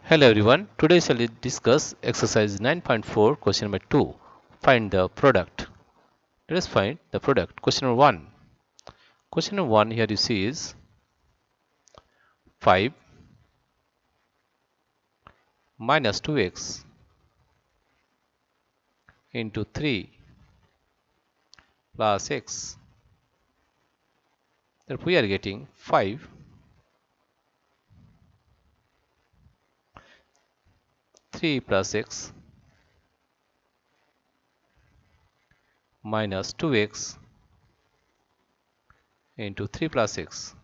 Hello everyone, today shall we discuss exercise 9.4 question number 2. Find the product. Let us find the product. Question number 1. Question number 1 here you see is 5 minus 2x into 3 plus x. That we are getting 5 3 plus x minus 2x into 3 plus x.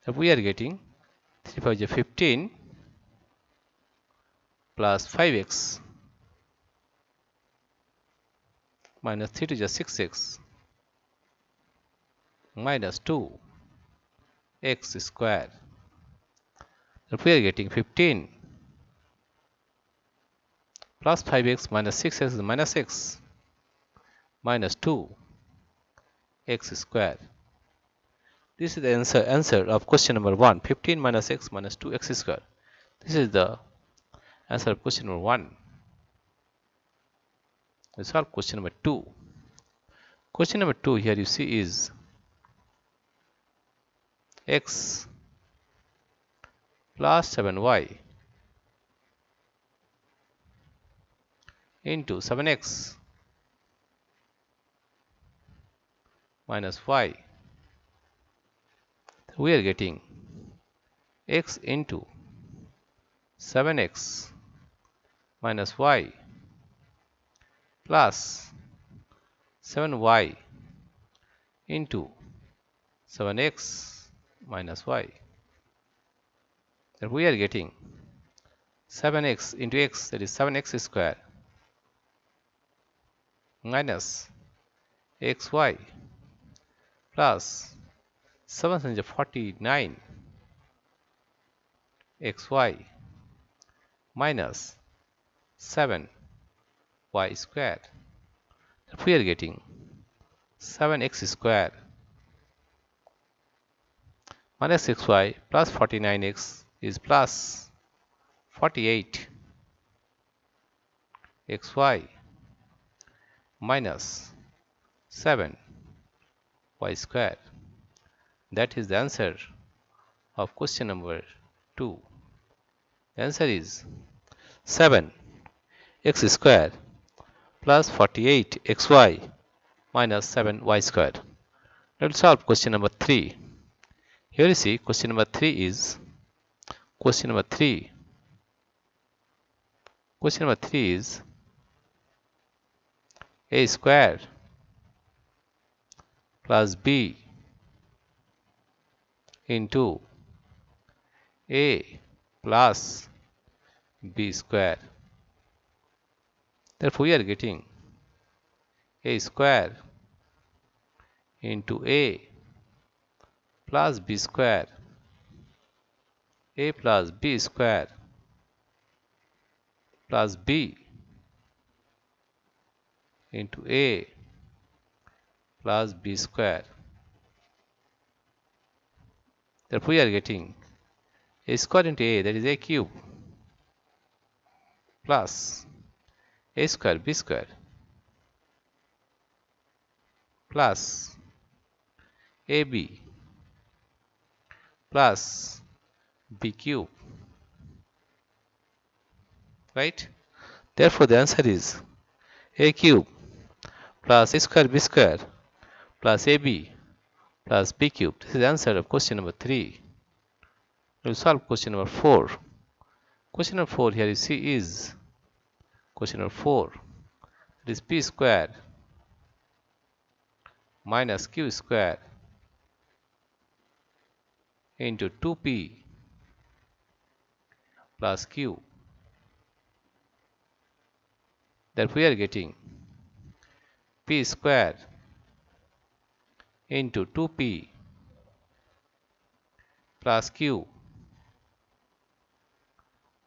That we are getting 3 5 is 15 plus 5x minus 3 to 6x minus 2 x square. That we are getting 15 plus 5x minus 6x is minus x minus 2 x square. This is the answer of question number 1. 15 minus x minus 2 x square. This is the answer of question number 1. We solve question number 2. Question number 2 here you see is x plus 7y into 7x minus y. We are getting x into 7x minus y plus 7y into 7x minus y. Then we are getting 7x into x, that is 7x square minus xy plus 7 is 49 xy minus 7 y square. We are getting 7x square minus xy plus 49x is plus 48 xy minus 7 y square. That is the answer of question number 2. The answer is 7 x square plus 48 xy minus 7 y square. Let us solve question number 3. Here you see question number 3 is a square plus b into a plus b square. Therefore we are getting a square into a plus b square, a plus b square plus b into a plus b square. Therefore we are getting a square into a, that is a cube, plus a square b square plus ab plus b cube, right? Therefore the answer is a cube plus a square b square plus ab plus b cube. This is the answer of question number 3. We will solve question number 4. Question number 4 here you see is question number 4. It is p square minus q square into 2p plus q. That we are getting p square into 2p plus q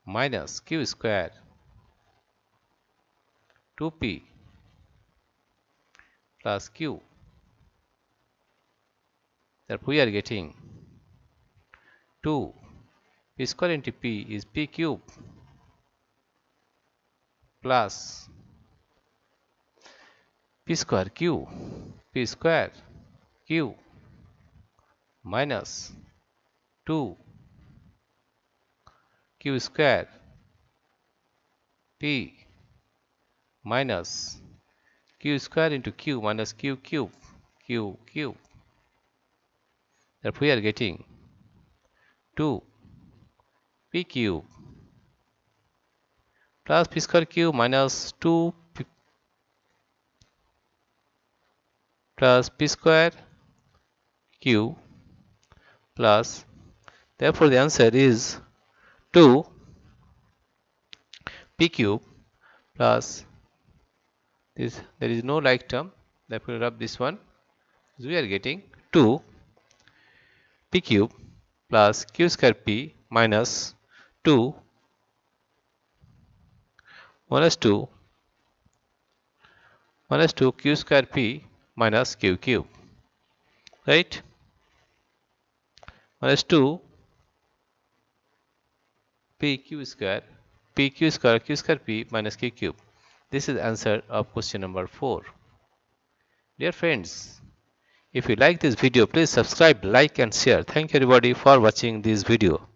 minus q square 2p plus q. That we are getting 2 p square into p is p cube plus p square q minus 2 q square p minus q square into q minus q cube q. Therefore, we are getting 2 p cube plus p square cube minus 2 p plus p square q plus, therefore the answer is 2 p cube plus this, there is no like term, therefore we rub this one, so we are getting 2 p cube plus q square p minus 2 minus 2 q square p minus q cube, right? Minus 2 q square q square p minus q cube. This is answer of question number 4. Dear friends, if you like this video, please subscribe, like and share. Thank you everybody for watching this video.